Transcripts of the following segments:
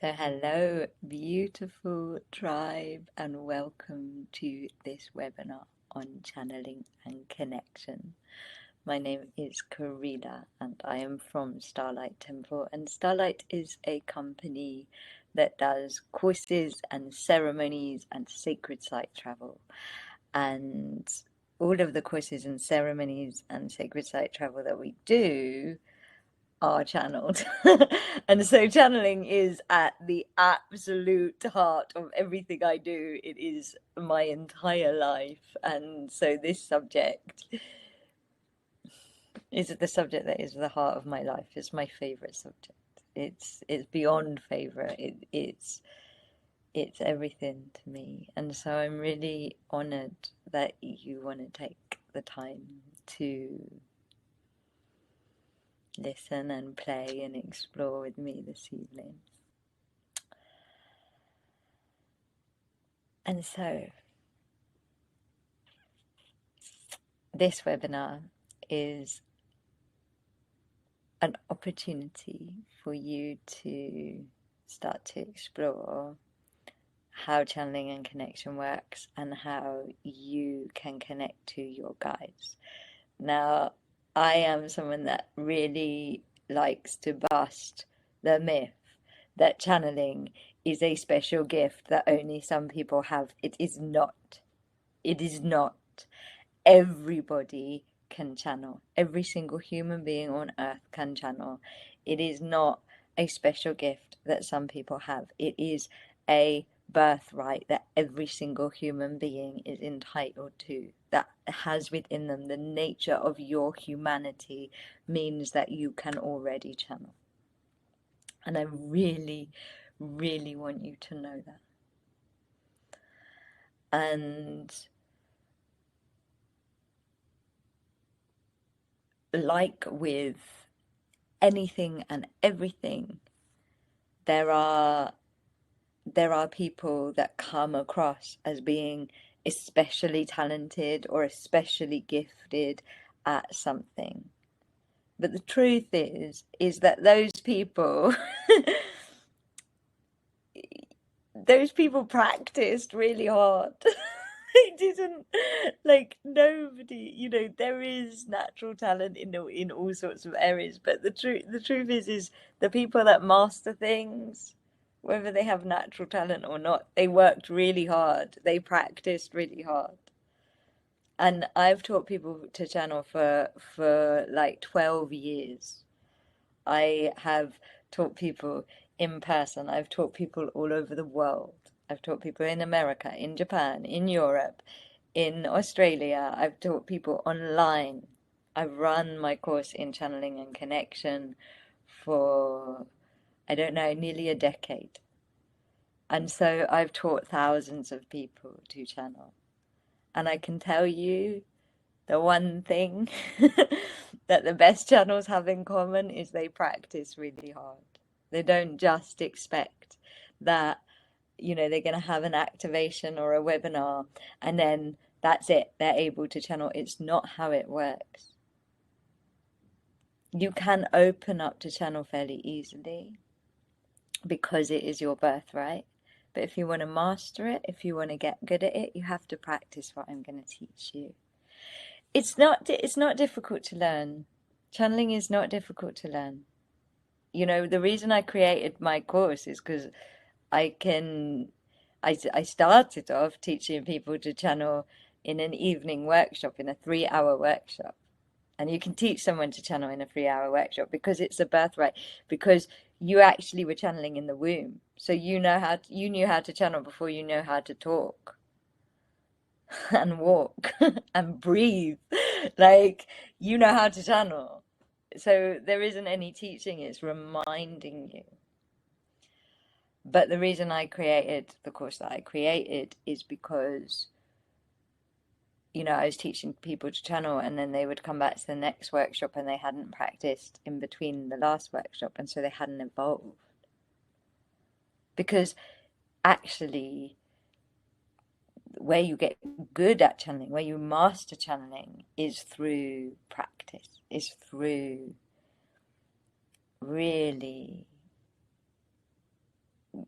So, hello, beautiful tribe, and welcome to this webinar on channeling and connection. My name is Karina, and I am from Starlight Temple. And Starlight is a company that does courses and ceremonies and sacred site travel. And all of the courses and ceremonies and sacred site travel that we do are channeled. And so channeling is at the absolute heart of everything I do. It is my entire life. And so this subject is the subject that is the heart of my life. It's my favorite subject. It's beyond favorite. It's everything to me. And so I'm really honored that you want to take the time to listen and play and explore with me this evening. And so this webinar is an opportunity for you to start to explore how channeling and connection works and how you can connect to your guides. Now, I am someone that really likes to bust the myth that channeling is a special gift that only some people have. It is not. It is not. Everybody can channel. Every single human being on earth can channel. It is not a special gift that some people have. It is a birthright that every single human being is entitled to, that has within them the nature of your humanity, means that you can already channel. And I really, really want you to know that. And like with anything and everything, there are people that come across as being especially talented or especially gifted at something. But the truth is that those people those people practiced really hard. They didn't, like, nobody, there is natural talent in all sorts of areas, but the truth is the people that master things, whether they have natural talent or not, they worked really hard, they practiced really hard. And I've taught people to channel for like 12 years. I have taught people in person. I've taught people all over the world. I've taught people in America, in Japan, in Europe, in Australia. I've taught people online. I've run my course in channeling and connection for, I don't know, nearly a decade. And so I've taught thousands of people to channel. And I can tell you the one thing that the best channels have in common is they practice really hard. They don't just expect that, they're going to have an activation or a webinar and then that's it, they're able to channel. It's not how it works. You can open up to channel fairly easily because it is your birthright. But if you want to master it, if you want to get good at it, you have to practice what I'm going to teach you. It's not difficult to learn. Channeling is not difficult to learn. The reason I created my course is because I started off teaching people to channel in an evening workshop, in a 3-hour workshop. And you can teach someone to channel in a 3-hour workshop because it's a birthright, because you actually were channeling in the womb. So you knew how to channel before you know how to talk and walk and breathe. Like, you know how to channel. So there isn't any teaching, it's reminding you. But the reason I created the course that I created is because, I was teaching people to channel and then they would come back to the next workshop and they hadn't practiced in between the last workshop, and so they hadn't evolved. Because actually, where you get good at channeling, where you master channeling, is through practice, is through really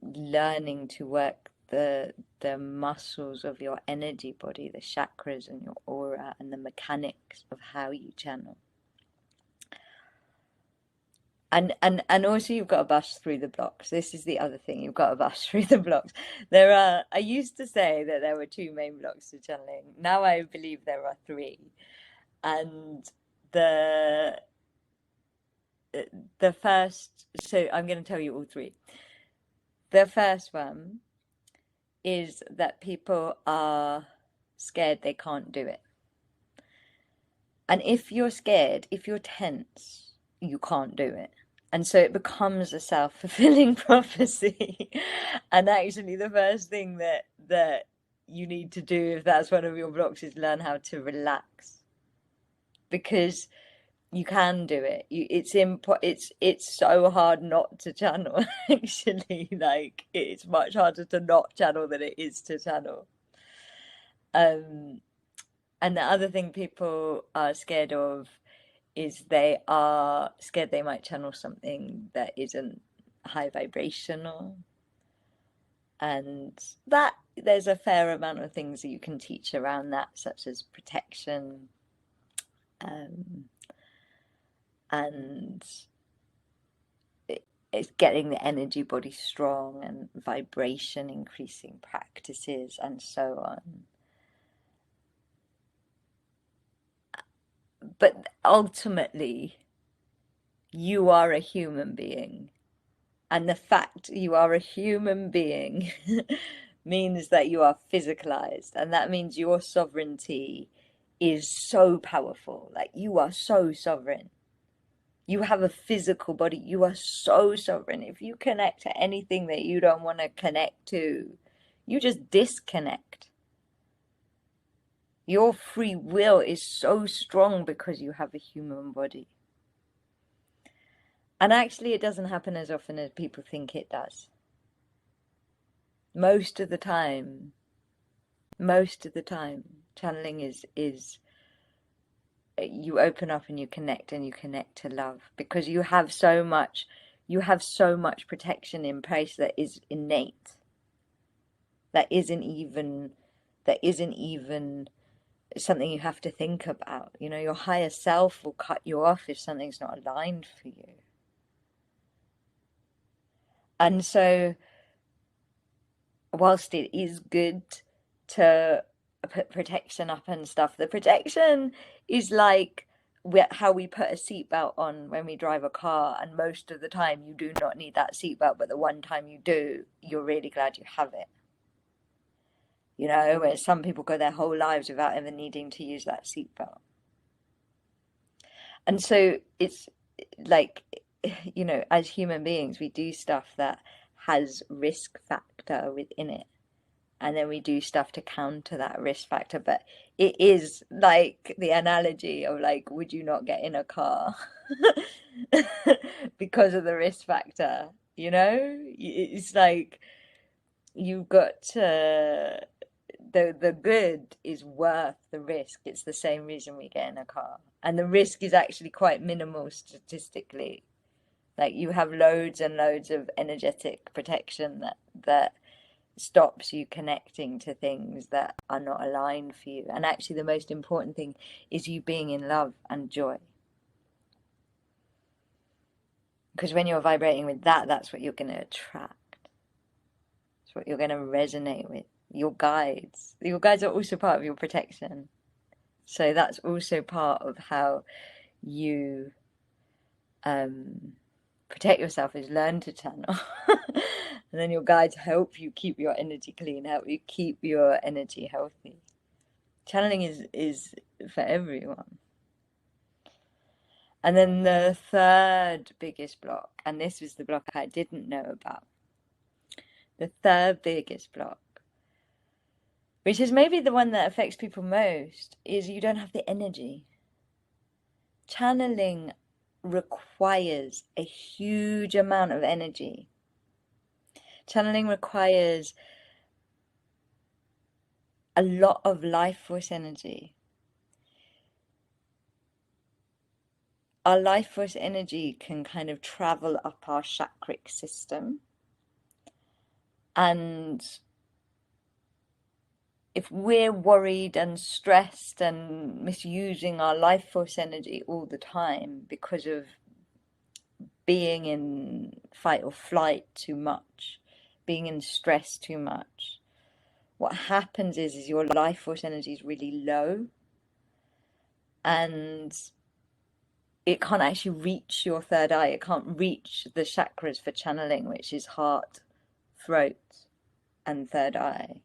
learning to work the muscles of your energy body, the chakras and your aura, and the mechanics of how you channel. And also you've got to bust through the blocks. This is the other thing, you've got to bust through the blocks. I used to say that there were two main blocks to channeling. Now I believe there are three. And the first, so I'm going to tell you all three. The first one is that people are scared they can't do it. And if you're scared, if you're tense, you can't do it. And so it becomes a self-fulfilling prophecy. And actually the first thing that you need to do, if that's one of your blocks, is learn how to relax. Because you can do it. It's so hard not to channel, actually. Like, it's much harder to not channel than it is to channel. And the other thing people are scared of is they are scared they might channel something that isn't high vibrational. And that there's a fair amount of things that you can teach around that, such as protection, and it's getting the energy body strong and vibration increasing practices and so on. But ultimately, you are a human being. And the fact you are a human being means that you are physicalized. And that means your sovereignty is so powerful. Like, you are so sovereign. You have a physical body. You are so sovereign. If you connect to anything that you don't want to connect to, you just disconnect. Your free will is so strong because you have a human body. And actually, it doesn't happen as often as people think it does. Most of the time, channeling is you open up and you connect to love, because you have so much protection in place that is innate, that isn't even something you have to think about. You know, your higher self will cut you off if something's not aligned for you. And so whilst it is good to put protection up and stuff, the protection is like how we put a seatbelt on when we drive a car, and most of the time you do not need that seatbelt, but the one time you do, you're really glad you have it. You know, where some people go their whole lives without ever needing to use that seatbelt. And so it's like, you know, as human beings, we do stuff that has risk factor within it. And then we do stuff to counter that risk factor. But it is like the analogy of, like, would you not get in a car because of the risk factor? You know, it's like you've got to, the good is worth the risk. It's the same reason we get in a car. And the risk is actually quite minimal statistically. Like, you have loads and loads of energetic protection that stops you connecting to things that are not aligned for you. And actually the most important thing is you being in love and joy. Because when you're vibrating with that, that's what you're going to attract. It's what you're going to resonate with. Your guides. Your guides are also part of your protection. So that's also part of how you protect yourself, is learn to channel. And then your guides help you keep your energy clean, help you keep your energy healthy. Channeling is for everyone. And then the third biggest block, and this was the block I didn't know about, the third biggest block, which is maybe the one that affects people most, is you don't have the energy. Channeling requires a huge amount of energy. Channeling requires a lot of life force energy. Our life force energy can kind of travel up our chakric system, And if we're worried and stressed and misusing our life force energy all the time because of being in fight or flight too much, being in stress too much, what happens is your life force energy is really low, and it can't actually reach your third eye. It can't reach the chakras for channeling, which is heart, throat, and third eye.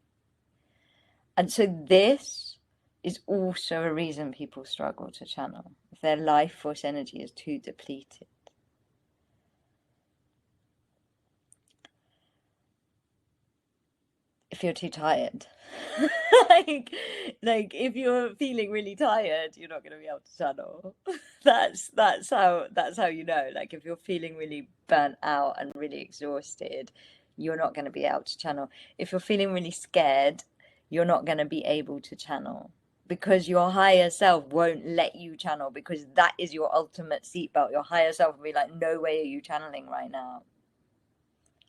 And so this is also a reason people struggle to channel, if their life force energy is too depleted. If you're too tired. like if you're feeling really tired, you're not going to be able to channel. that's how you know. Like if you're feeling really burnt out and really exhausted, you're not going to be able to channel. If you're feeling really scared, you're not going to be able to channel, because your higher self won't let you channel, because that is your ultimate seatbelt. Your higher self will be like, no way are you channeling right now.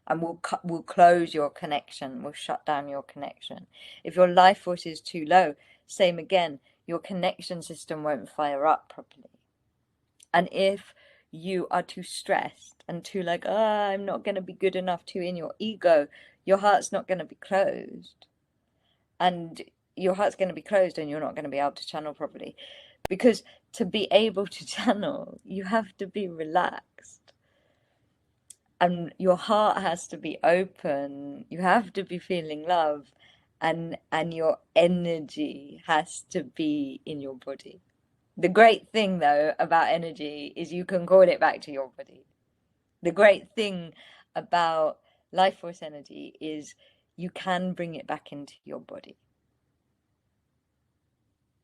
And we'll close your connection, we'll shut down your connection. If your life force is too low, same again, your connection system won't fire up properly. And if you are too stressed and too like, I'm not going to be good enough, too in your ego, your heart's not going to be closed. And your heart's going to be closed and you're not going to be able to channel properly. Because to be able to channel, you have to be relaxed. And your heart has to be open. You have to be feeling love, and your energy has to be in your body. The great thing though about energy is you can call it back to your body. The great thing about life force energy is you can bring it back into your body.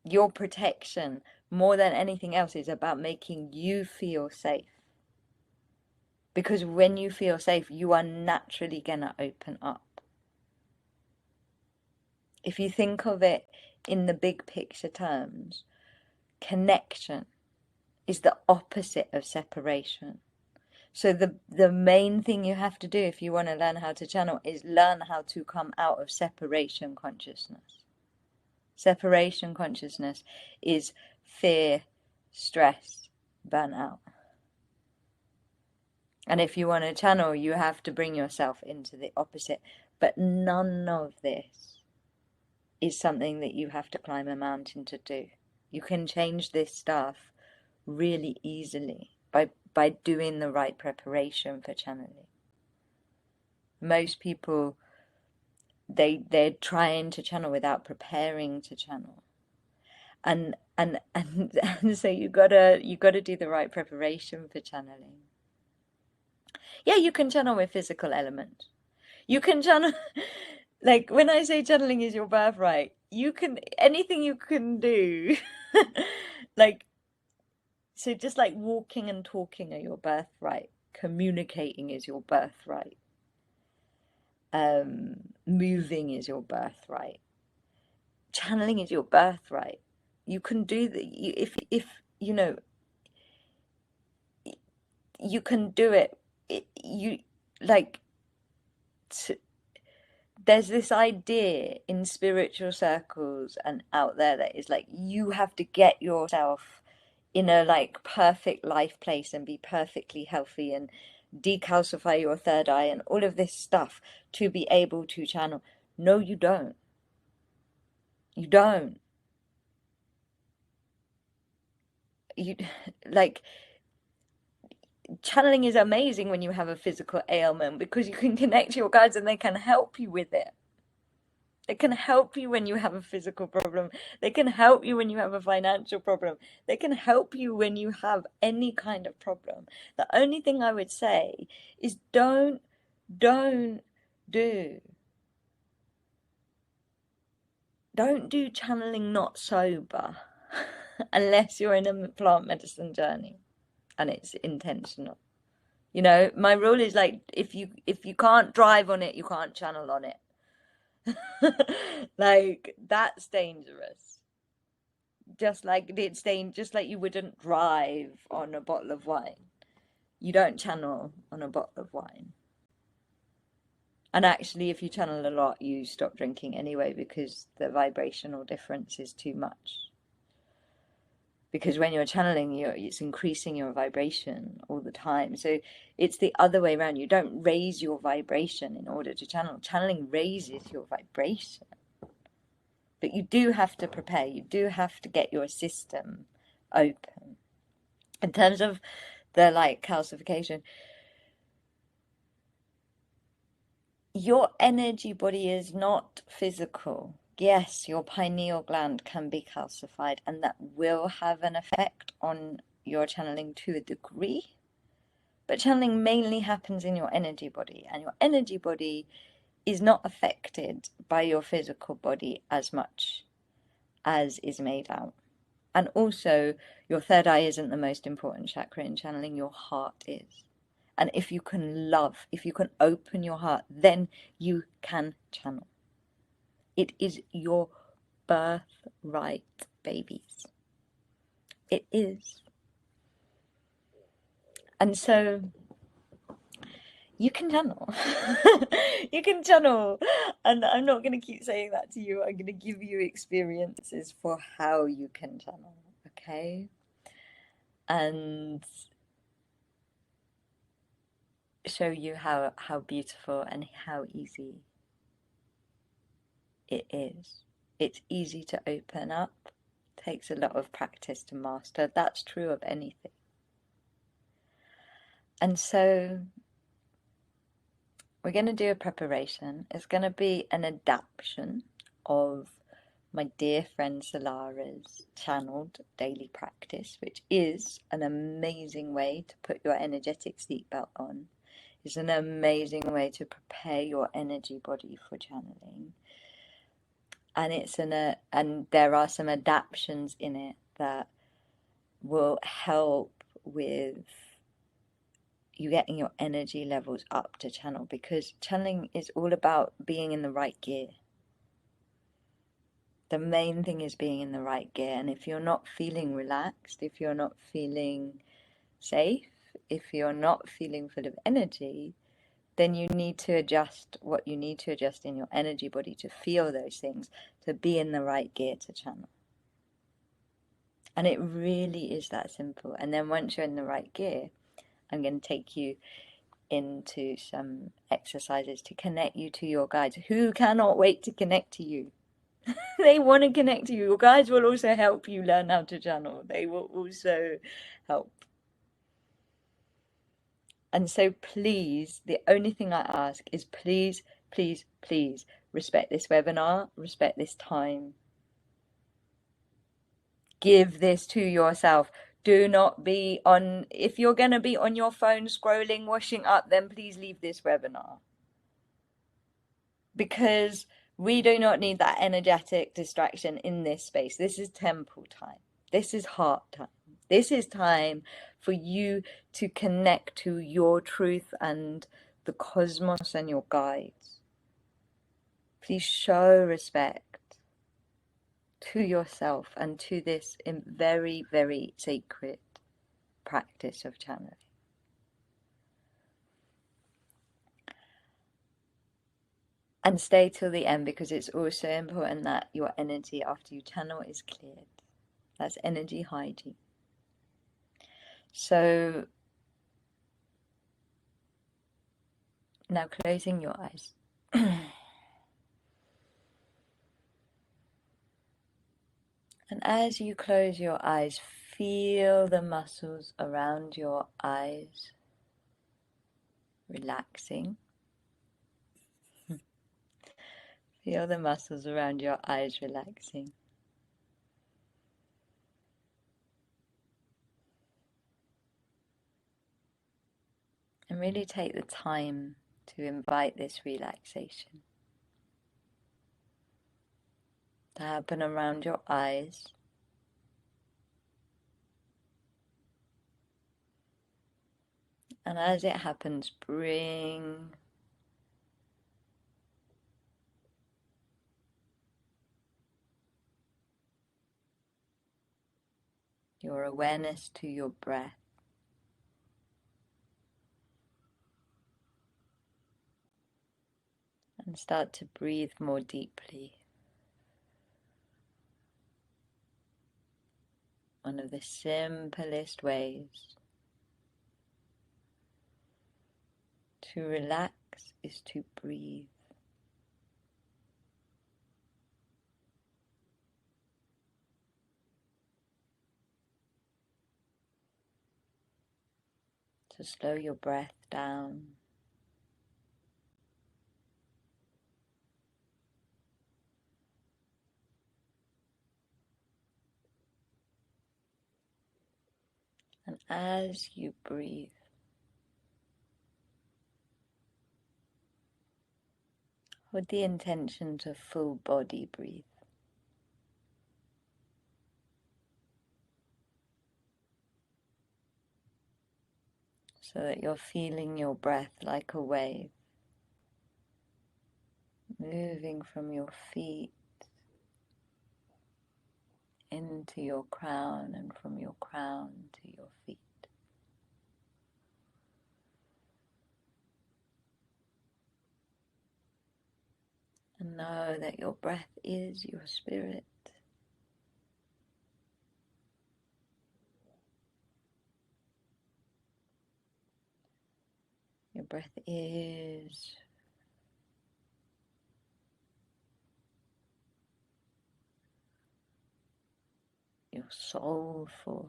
Your protection, more than anything else, is about making you feel safe. Because when you feel safe, you are naturally going to open up. If you think of it in the big picture terms, connection is the opposite of separation. So the main thing you have to do if you want to learn how to channel is learn how to come out of separation consciousness. Separation consciousness is fear, stress, burnout. And if you want to channel, you have to bring yourself into the opposite. But none of this is something that you have to climb a mountain to do. You can change this stuff really easily by doing the right preparation for channeling. Most people, they're trying to channel without preparing to channel. And so you gotta do the right preparation for channeling. Yeah, you can channel with physical element. You can channel, like when I say channeling is your birthright, you can, anything you can do, like, so just like walking and talking are your birthright, communicating is your birthright, moving is your birthright, channeling is your birthright. You can do that if you know, you can do it. You like. There's this idea in spiritual circles and out there that is like you have to get yourself in a like perfect life place and be perfectly healthy and decalcify your third eye and all of this stuff to be able to channel. No, you don't. You don't. You like, channeling is amazing when you have a physical ailment because you can connect to your guides and they can help you with it. They can help you when you have a physical problem. They can help you when you have a financial problem. They can help you when you have any kind of problem. The only thing I would say is don't do channeling not sober unless you're in a plant medicine journey and it's intentional. You know, my rule is like if you can't drive on it, you can't channel on it. Like that's dangerous. Just like you wouldn't drive on a bottle of wine. You don't channel on a bottle of wine. And actually, if you channel a lot, you stop drinking anyway because the vibrational difference is too much. Because when you're channeling, it's increasing your vibration all the time. So it's the other way around. You don't raise your vibration in order to channel. Channeling raises your vibration. But you do have to prepare. You do have to get your system open. In terms of the calcification, your energy body is not physical. Yes, your pineal gland can be calcified, and that will have an effect on your channeling to a degree. But channeling mainly happens in your energy body, and your energy body is not affected by your physical body as much as is made out. And also, your third eye isn't the most important chakra in channeling, your heart is. And if you can love, if you can open your heart, then you can channel. It is your birthright, babies. It is. And so you can channel. You can channel. And I'm not going to keep saying that to you. I'm going to give you experiences for how you can channel. Okay? And show you how beautiful and how easy it is. It's easy to open up. Takes a lot of practice to master. That's true of anything. And so we're going to do a preparation. It's going to be an adaptation of my dear friend Solara's channeled daily practice, which is an amazing way to put your energetic seatbelt on. It's an amazing way to prepare your energy body for channeling. And and there are some adaptations in it that will help with you getting your energy levels up to channel, because channeling is all about being in the right gear. The main thing is being in the right gear. And if you're not feeling relaxed, if you're not feeling safe, if you're not feeling full of energy, then you need to adjust what you need to adjust in your energy body to feel those things, to be in the right gear to channel. And it really is that simple. And then once you're in the right gear, I'm going to take you into some exercises to connect you to your guides, who cannot wait to connect to you. They want to connect to you. Your guides will also help you learn how to channel. They will also help. And so please, the only thing I ask is please, please, please respect this webinar, respect this time. Give this to yourself. Do not be on, if you're going to be on your phone scrolling, washing up, then please leave this webinar. Because we do not need that energetic distraction in this space. This is temple time. This is heart time. This is time for you to connect to your truth and the cosmos and your guides. Please show respect to yourself and to this very, very sacred practice of channeling. And stay till the end, because it's also important that your energy after you channel is cleared. That's energy hygiene. So now closing your eyes. And as you close your eyes, feel the muscles around your eyes relaxing. Feel the muscles around your eyes relaxing. And really take the time to invite this relaxation to happen around your eyes. And as it happens, bring your awareness to your breath. And start to breathe more deeply. One of the simplest ways to relax is to breathe. To slow your breath down. And as you breathe, with the intention to full body breathe. So that you're feeling your breath like a wave, moving from your feet into your crown and from your crown to your feet. And know that your breath is your spirit. Your breath is your soul force.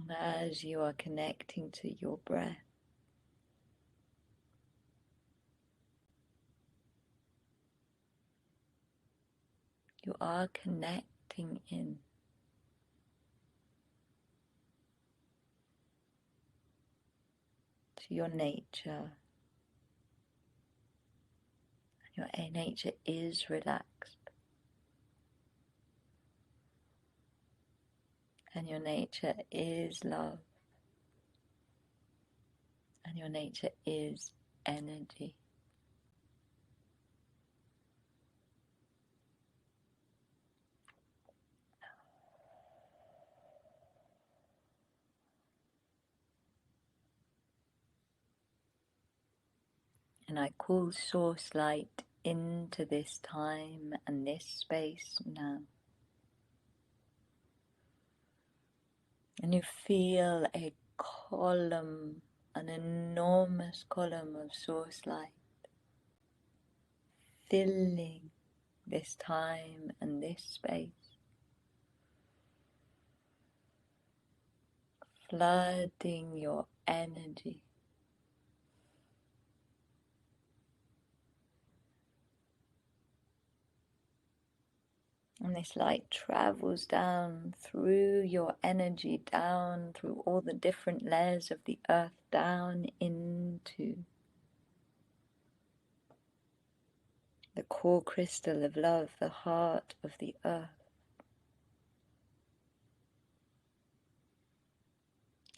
And as you are connecting to your breath, you are connecting in to your nature. Your nature is relaxed. And your nature is love. And your nature is energy. And I call source light into this time and this space now. And you feel a column, an enormous column of source light filling this time and this space, flooding your energy. And this light travels down through your energy, down through all the different layers of the earth, down into the core crystal of love, the heart of the earth.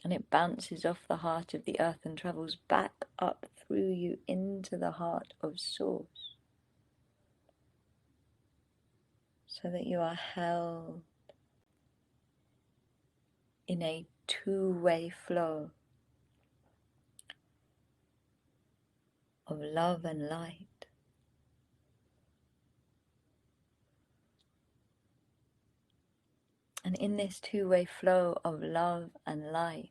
And it bounces off the heart of the earth and travels back up through you into the heart of Source, so that you are held in a two-way flow of love and light. And in this two-way flow of love and light,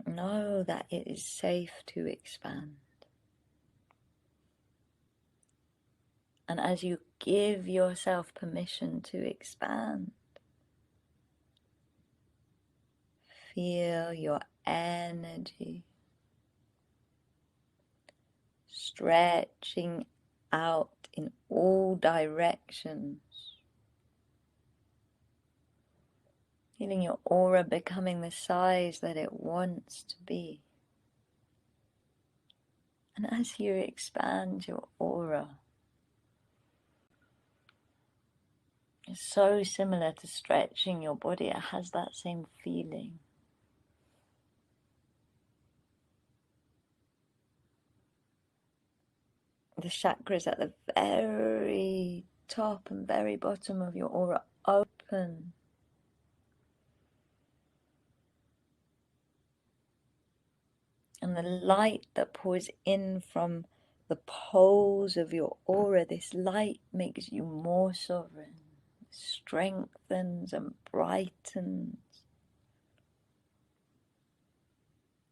know that it is safe to expand. And as you give yourself permission to expand, feel your energy stretching out in all directions. Feeling your aura becoming the size that it wants to be. And as you expand your aura, it's so similar to stretching your body. It has that same feeling. the chakras at the very top and very bottom of your aura open. And the light that pours in from the poles of your aura, this light makes you more sovereign, strengthens and brightens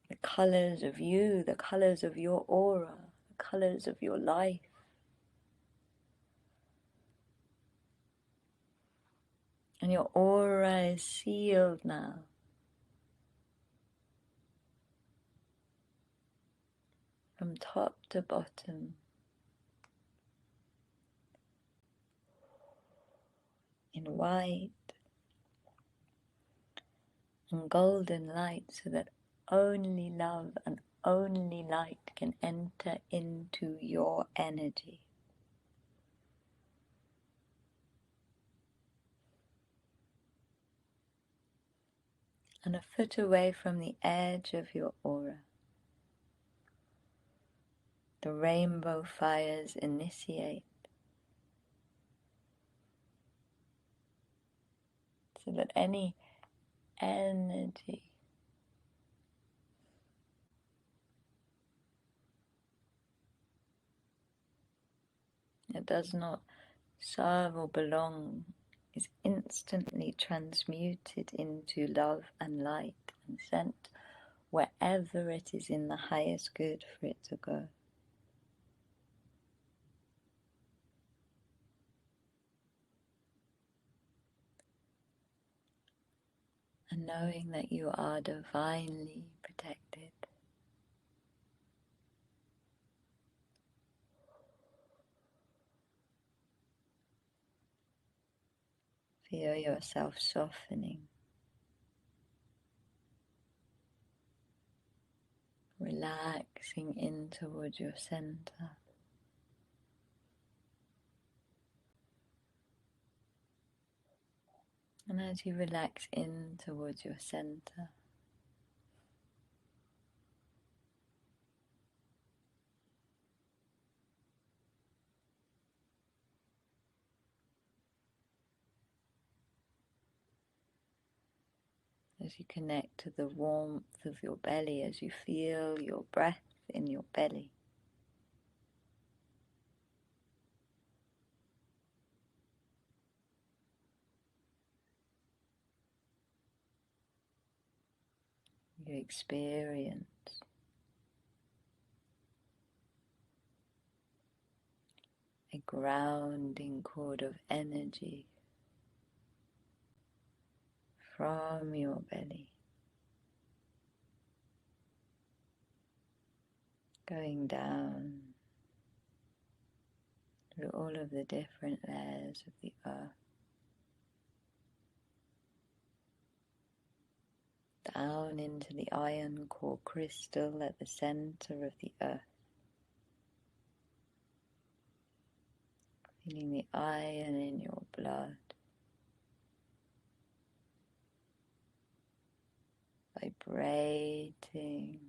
the colors of you, the colors of your aura, the colors of your life. And your aura is sealed now. From top to bottom. In white and golden light, so that only love and only light can enter into your energy. And a foot away from the edge of your aura, the rainbow fires initiate, so that any energy that does not serve or belong is instantly transmuted into love and light and sent wherever it is in the highest good for it to go. And knowing that you are divinely protected. Feel yourself softening, relaxing in towards your center. And as you relax in towards your center, as you connect to the warmth of your belly, as you feel your breath in your belly, you experience a grounding cord of energy from your belly, going down through all of the different layers of the earth, down into the iron core crystal at the center of the earth, feeling the iron in your blood, vibrating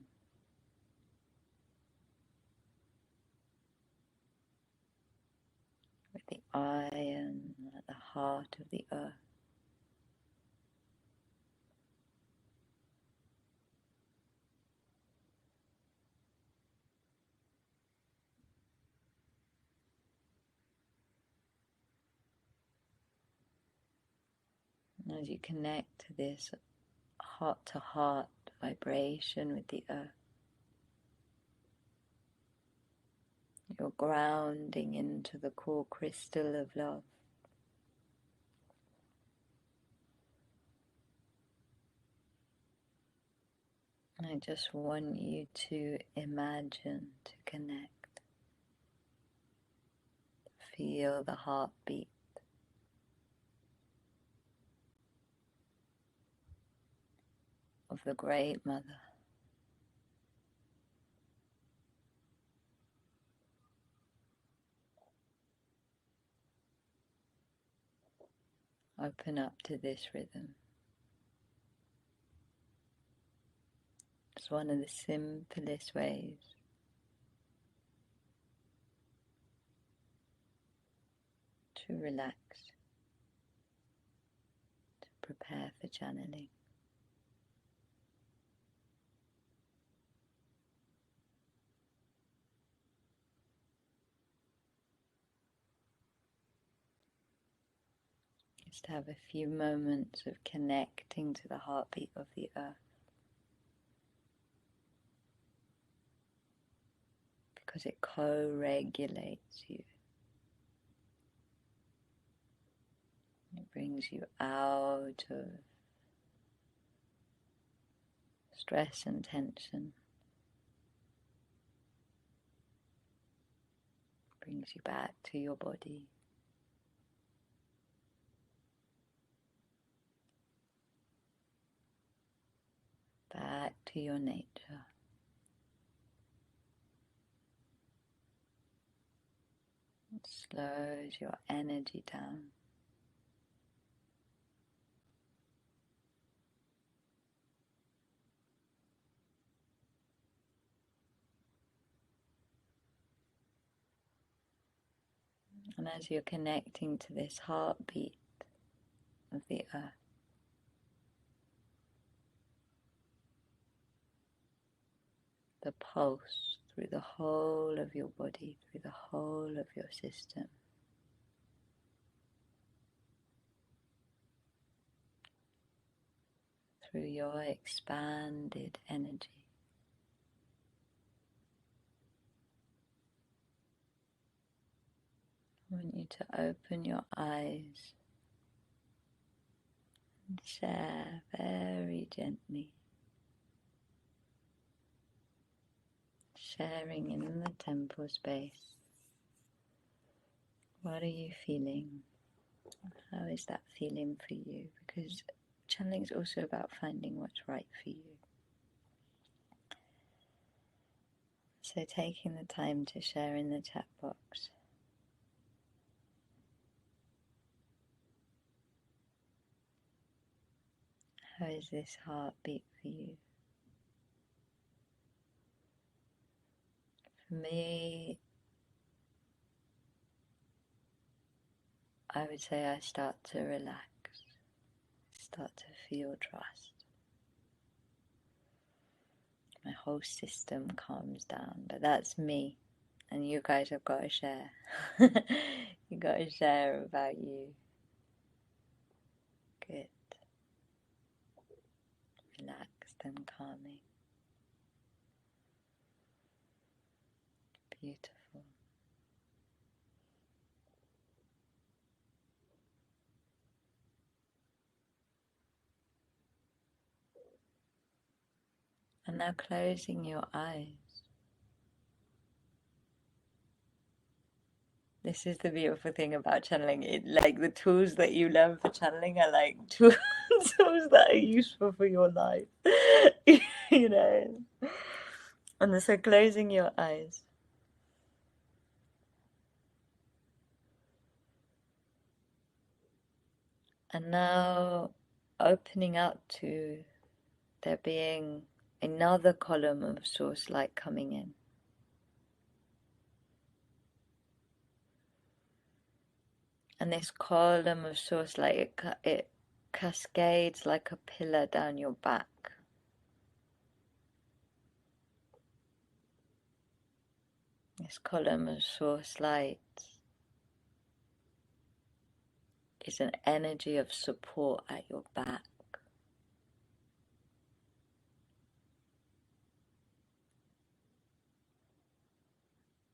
with the iron at the heart of the earth. And as you connect to this heart-to-heart vibration with the earth, you're grounding into the core crystal of love. And I just want you to imagine, to connect, feel the heartbeat of the Great Mother. Open up to this rhythm. It's one of the simplest ways to relax, to prepare for channeling. Just have a few moments of connecting to the heartbeat of the earth, because it co-regulates you. It brings you out of stress and tension. Brings you back to your body. Back to your nature. It slows your energy down. And as you're connecting to this heartbeat of the earth, the pulse through the whole of your body, through the whole of your system, through your expanded energy. I want you to open your eyes and share very gently, sharing in the temple space. What are you feeling? How is that feeling for you? Because channeling is also about finding what's right for you. So taking the time to share in the chat box. How is this heartbeat for you? For me, I would say I start to relax, start to feel trust. My whole system calms down, but that's me, and you guys have got to share. You got to share about you. Good. Relaxed and calming. Beautiful. And now closing your eyes. This is the beautiful thing about channeling. It, like the tools that you learn for channeling are like tools that are useful for your life. You know. And so closing your eyes. And now opening up to there being another column of source light coming in. And this column of source light, it cascades like a pillar down your back. This column of source light is an energy of support at your back.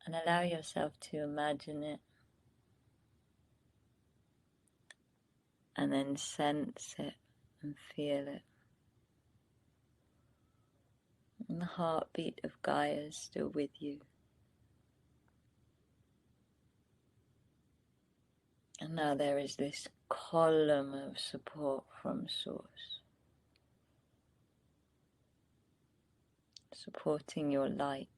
And allow yourself to imagine it. And then sense it and feel it. And the heartbeat of Gaia is still with you. And now there is this column of support from Source, supporting your light,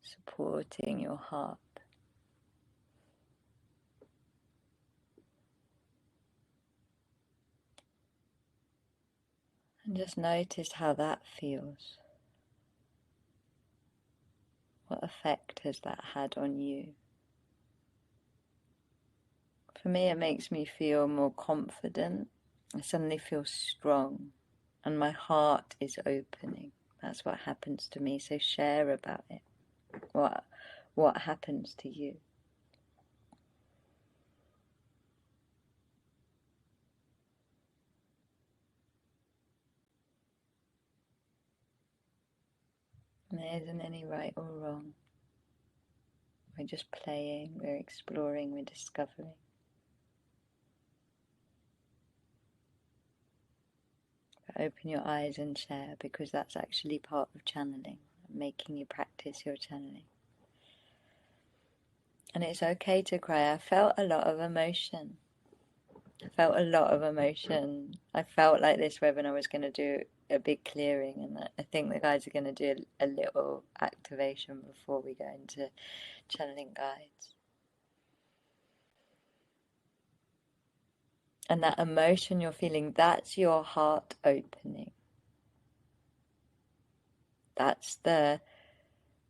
supporting your heart. And just notice how that feels. What what effect has that had on you? For me, it makes me feel more confident. I suddenly feel strong and my heart is opening. That's what happens to me. So share about it. What happens to you? And there isn't any right or wrong. We're just playing, we're exploring, we're discovering. But open your eyes and share, because that's actually part of channeling, making you practice your channeling. And it's okay to cry. I felt a lot of emotion. I felt like this webinar was going to do a big clearing, and I think the guys are going to do a little activation before we go into channeling guides. And that emotion you're feeling, that's your heart opening.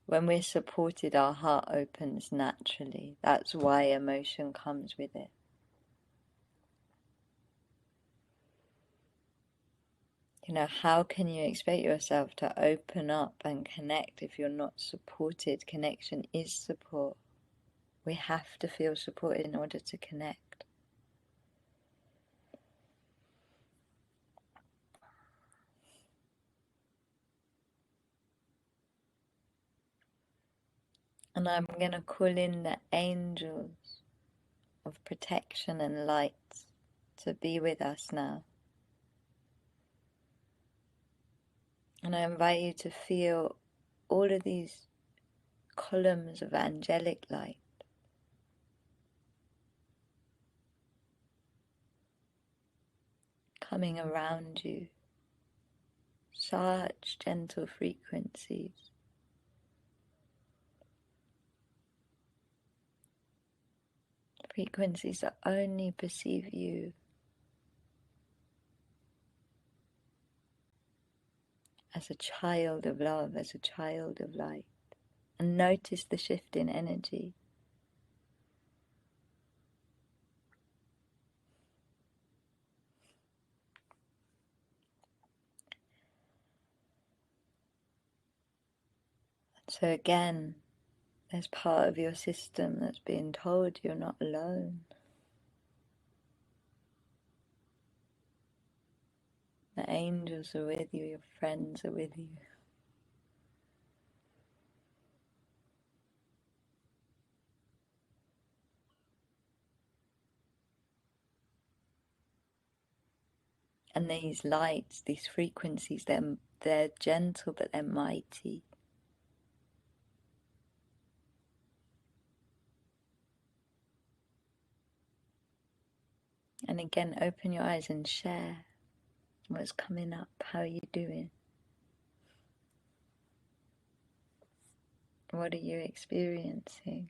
When we're supported, our heart opens naturally. That's why emotion comes with it. You know, how can you expect yourself to open up and connect if you're not supported? Connection is support. We have to feel supported in order to connect. And I'm going to call in the angels of protection and light to be with us now. And I invite you to feel all of these columns of angelic light coming around you. Such gentle frequencies. Frequencies that only perceive you as a child of love, as a child of light. And notice the shift in energy. So again, there's part of your system that's being told you're not alone. The angels are with you, your friends are with you. And these lights, these frequencies, they're gentle but they're mighty. And again, open your eyes and share what's coming up. How are you doing? What are you experiencing?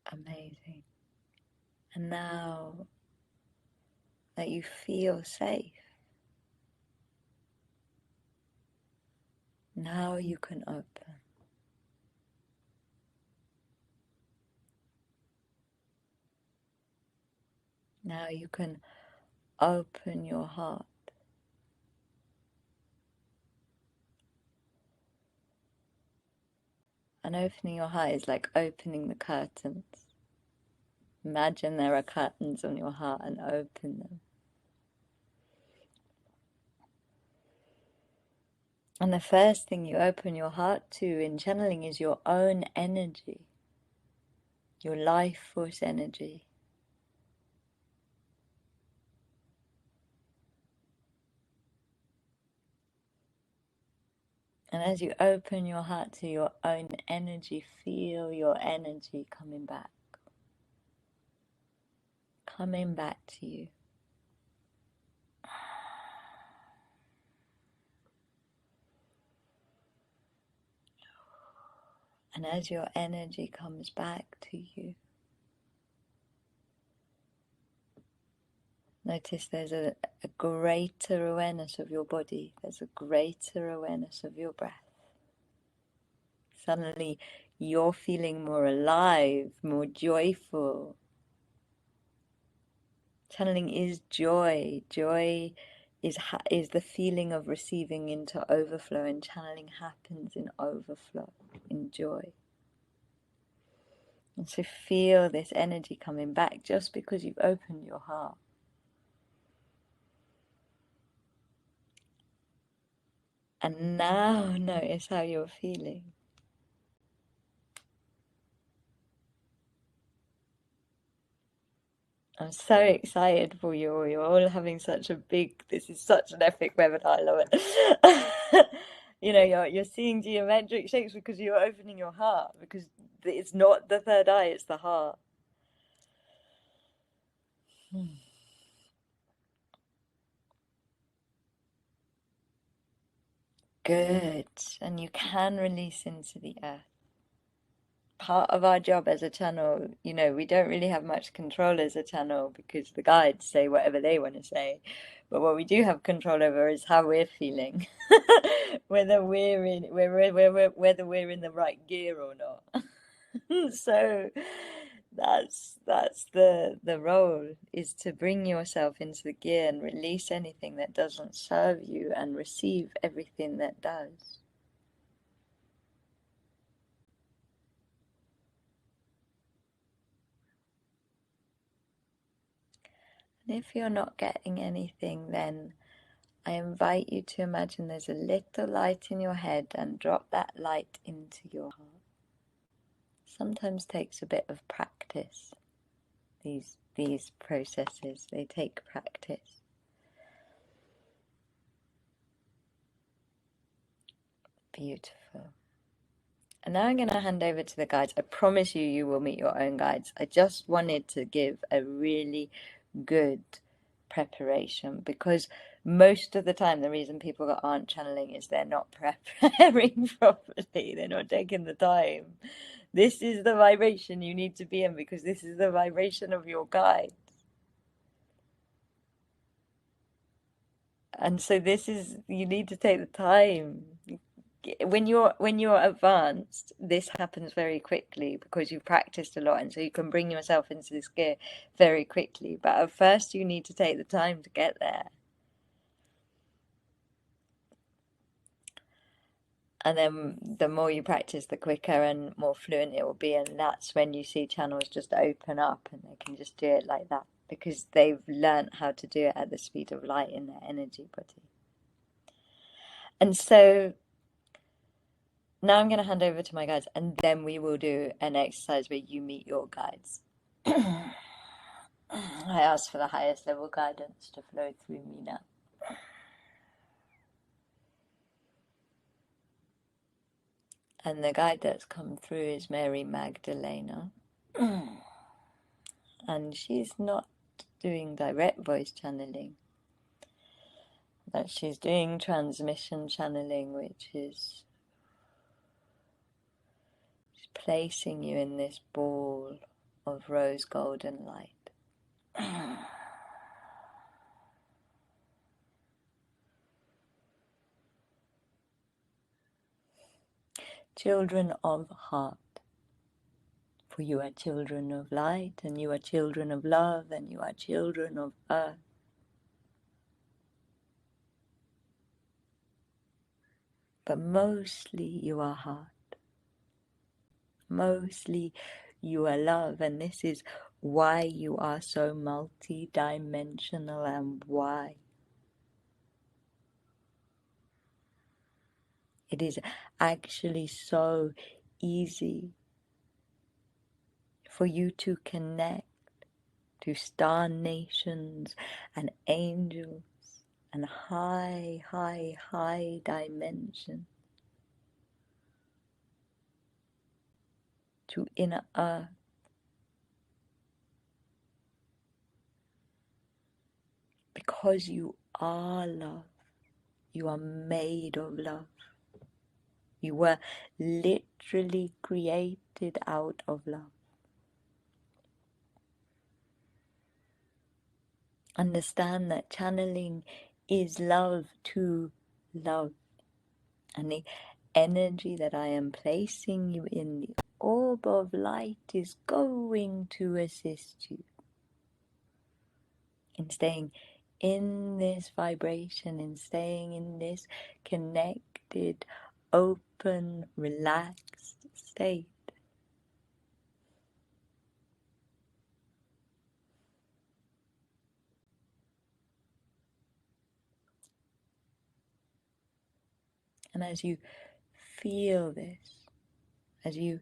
Amazing. And now that you feel safe, now you can open. Now you can open your heart. And opening your heart is like opening the curtains. Imagine there are curtains on your heart and open them. And the first thing you open your heart to in channeling is your own energy, your life force energy. And as you open your heart to your own energy, feel your energy coming back. coming back to you. And as your energy comes back to you, notice there's a greater awareness of your body. There's a greater awareness of your breath. Suddenly you're feeling more alive, more joyful. Channeling is joy. Joy is the feeling of receiving into overflow, and channeling happens in overflow, in joy. And so feel this energy coming back just because you've opened your heart. And now notice how you're feeling. I'm so excited for you all. You're all having such a this is such an epic webinar. I love it. You know, you're seeing geometric shapes because you're opening your heart, because it's not the third eye, it's the heart. Good. And you can release into the earth. Part of our job as a channel, you know, we don't really have much control as a channel because the guides say whatever they want to say. But what we do have control over is how we're feeling, whether we're in whether we're in the right gear or not. So that's the role, is to bring yourself into the gear and release anything that doesn't serve you and receive everything that does. And if you're not getting anything, then I invite you to imagine there's a little light in your head and drop that light into your heart. Sometimes takes a bit of practice. These processes, they take practice. Beautiful. And now I'm going to hand over to the guides. I promise you, you will meet your own guides. I just wanted to give a really good preparation, because most of the time the reason people aren't channeling is they're not preparing properly. They're not taking the time. This is the vibration you need to be in, because this is the vibration of your guide. And so you need to take the time. When you're advanced, this happens very quickly because you've practiced a lot, and so you can bring yourself into this gear very quickly. But at first you need to take the time to get there. And then the more you practice, the quicker and more fluent it will be, and that's when you see channels just open up and they can just do it like that, because they've learned how to do it at the speed of light in their energy body. And so now I'm going to hand over to my guides, and then we will do an exercise where you meet your guides. I ask for the highest level guidance to flow through me now. And the guide that's come through is Mary Magdalena. And she's not doing direct voice channeling, but she's doing transmission channeling, which is placing you in this ball of rose golden light. Children of heart, for you are children of light, and you are children of love, and you are children of earth. But mostly you are heart. Mostly you are love, and this is why you are so multi-dimensional, and why it is actually so easy for you to connect to star nations and angels and high, high, high dimension, to inner earth, because you are love. You are made of love. You were literally created out of love. Understand that channeling is love to love. And the energy that I am placing you in, the orb of light, is going to assist you in staying in this vibration, in staying in this connected, open, relaxed state. And as you feel this, as you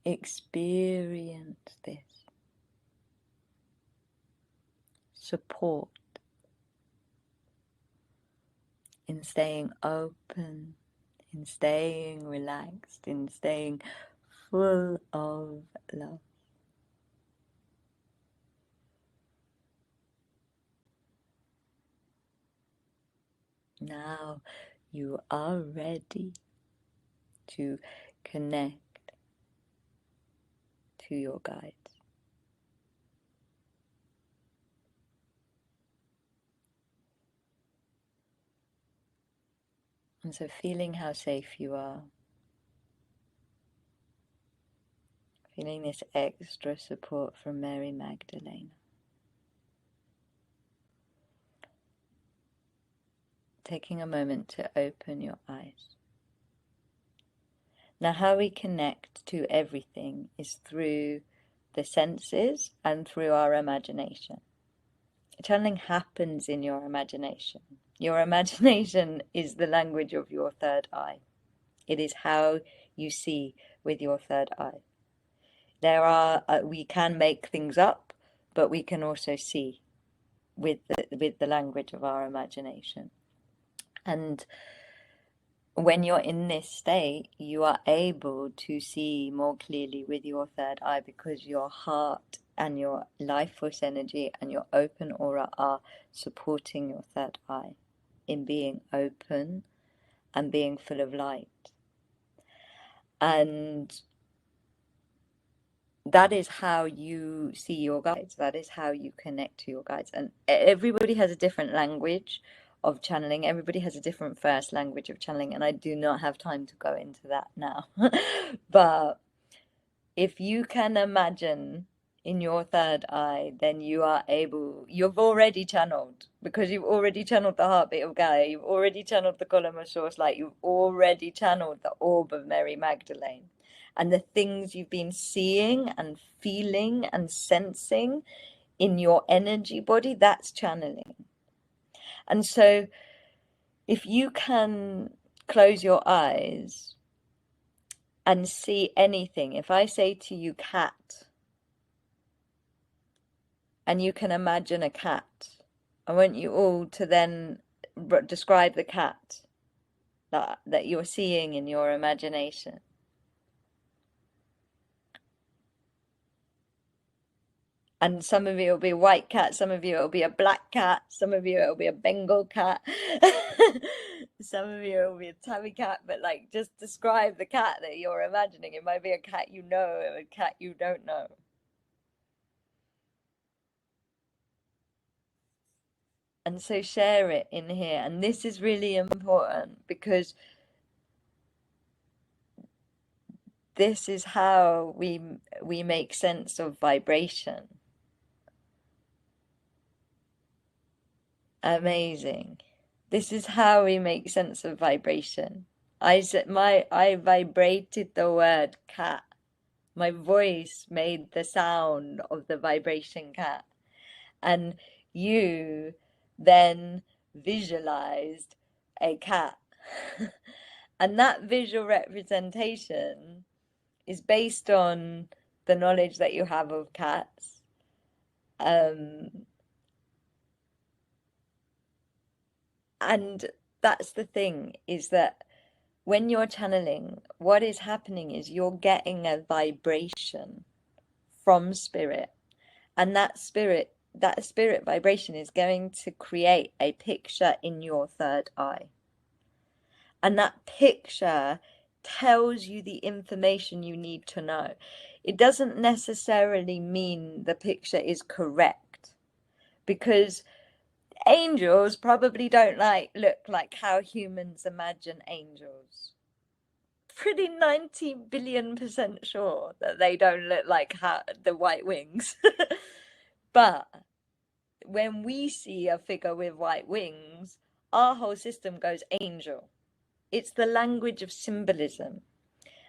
experience this support in staying open, in staying relaxed, in staying full of love, now you are ready to connect to your guides. And so feeling how safe you are, feeling this extra support from Mary Magdalene. Taking a moment to open your eyes. Now, how we connect to everything is through the senses and through our imagination. Channeling happens in your imagination. Your imagination is the language of your third eye. It is how you see with your third eye. We can make things up, but we can also see with the language of our imagination. And when you're in this state, you are able to see more clearly with your third eye, because your heart and your life force energy and your open aura are supporting your third eye in being open and being full of light. And that is how you see your guides. That is how you connect to your guides. And everybody has a different language of channeling. Everybody has a different first language of channeling, and I do not have time to go into that now. But if you can imagine in your third eye, then you've already channeled, because you've already channeled the heartbeat of Gaia, you've already channeled the column of source light, you've already channeled the orb of Mary Magdalene. And the things you've been seeing and feeling and sensing in your energy body, that's channeling. And so if you can close your eyes and see anything, if I say to you cat, and you can imagine a cat, I want you all to then describe the cat that you're seeing in your imagination. And some of you will be a white cat, some of you it'll be a black cat, some of you it'll be a Bengal cat, some of you it'll be a tabby cat, but like, just describe the cat that you're imagining. It might be a cat you know, or a cat you don't know. And so share it in here. And this is really important, because this is how we make sense of vibration. Amazing. This is how we make sense of vibration. I vibrated the word cat. My voice made the sound of the vibration cat. And you then visualized a cat. And that visual representation is based on the knowledge that you have of cats. And that's the thing, is that when you're channeling, what is happening is you're getting a vibration from spirit, and that spirit that spirit vibration is going to create a picture in your third eye. And that picture tells you the information you need to know. It doesn't necessarily mean the picture is correct, because angels probably don't look like how humans imagine angels. Pretty 90 billion% sure that they don't look like the white wings. But when we see a figure with white wings, our whole system goes angel. It's the language of symbolism.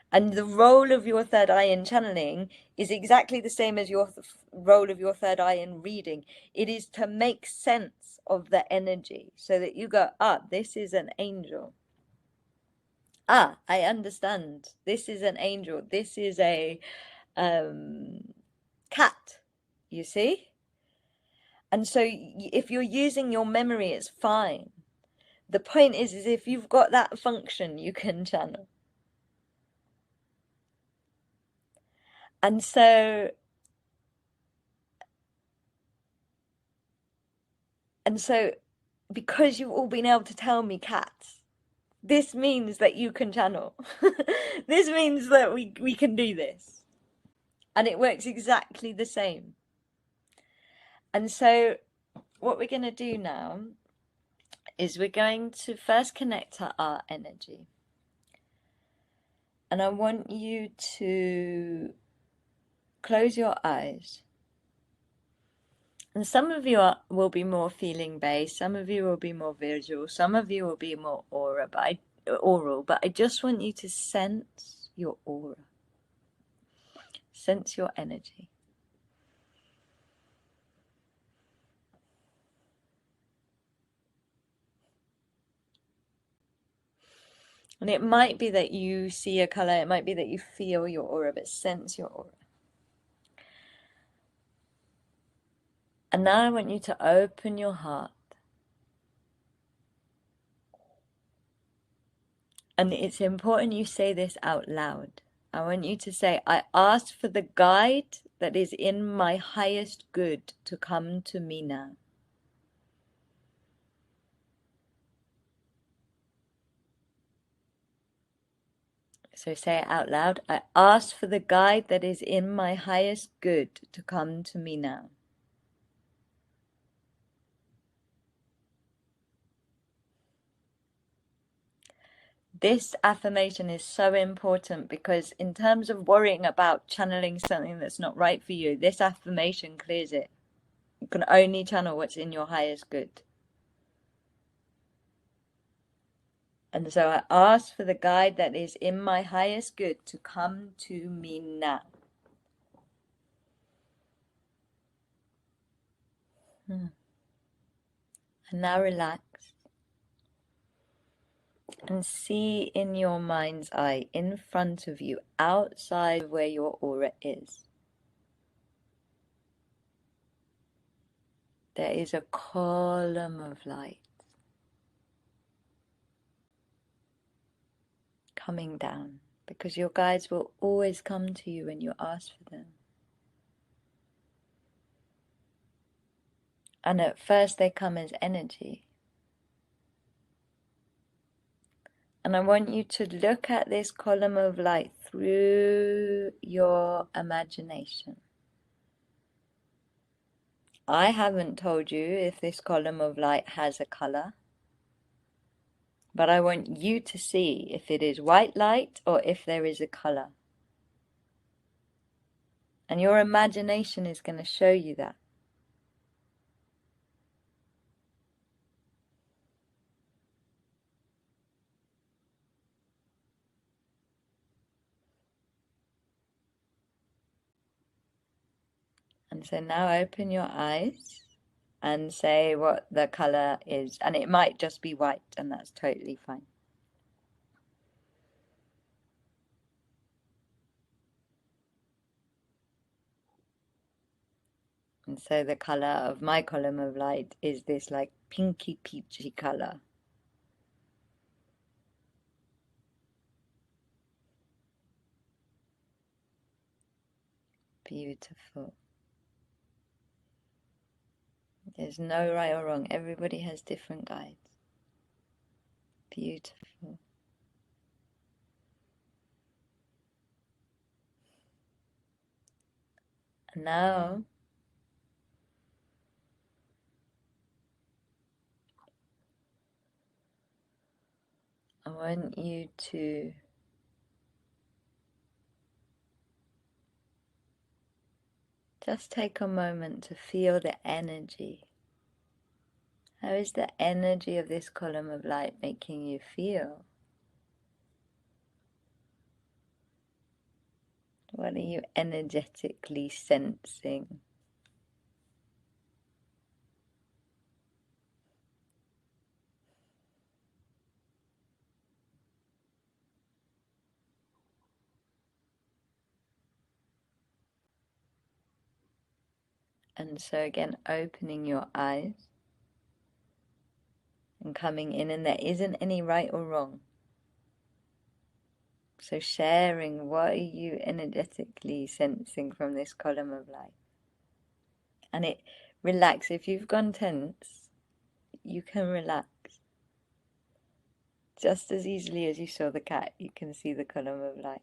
And the role of your third eye in channeling is exactly the same as your role of your third eye in reading. It is to make sense of the energy so that you go, this is an angel. I understand. This is an angel. This is a cat, you see? And so if you're using your memory, it's fine. The point is if you've got that function, you can channel. And so because you've all been able to tell me cats, this means that you can channel. This means that we can do this. And it works exactly the same. And so what we're going to do now is we're going to first connect to our energy. And I want you to close your eyes. And some of you will be more feeling based, some of you will be more visual, some of you will be more oral, but I just want you to sense your aura. Sense your energy. And it might be that you see a color, it might be that you feel your aura, but sense your aura. And now I want you to open your heart. And it's important you say this out loud. I want you to say, I ask for the guide that is in my highest good to come to me now. So say it out loud. I ask for the guide that is in my highest good to come to me now. This affirmation is so important because in terms of worrying about channeling something that's not right for you, this affirmation clears it. You can only channel what's in your highest good. And so I ask for the guide that is in my highest good to come to me now. And now relax. And see in your mind's eye, in front of you, outside where your aura is, there is a column of light coming down, because your guides will always come to you when you ask for them. And at first they come as energy. And I want you to look at this column of light through your imagination. I haven't told you if this column of light has a color, but I want you to see if it is white light or if there is a color. And your imagination is going to show you that. And so now open your eyes and say what the color is. And it might just be white, and that's totally fine. And so the color of my column of light is this like pinky peachy color. Beautiful. There's no right or wrong. Everybody has different guides. Beautiful. And now I want you to just take a moment to feel the energy. How is the energy of this column of light making you feel? What are you energetically sensing? And so again, opening your eyes and coming in, and there isn't any right or wrong. So sharing, what are you energetically sensing from this column of light? And it relax. If you've gone tense, you can relax. Just as easily as you saw the cat, you can see the column of light.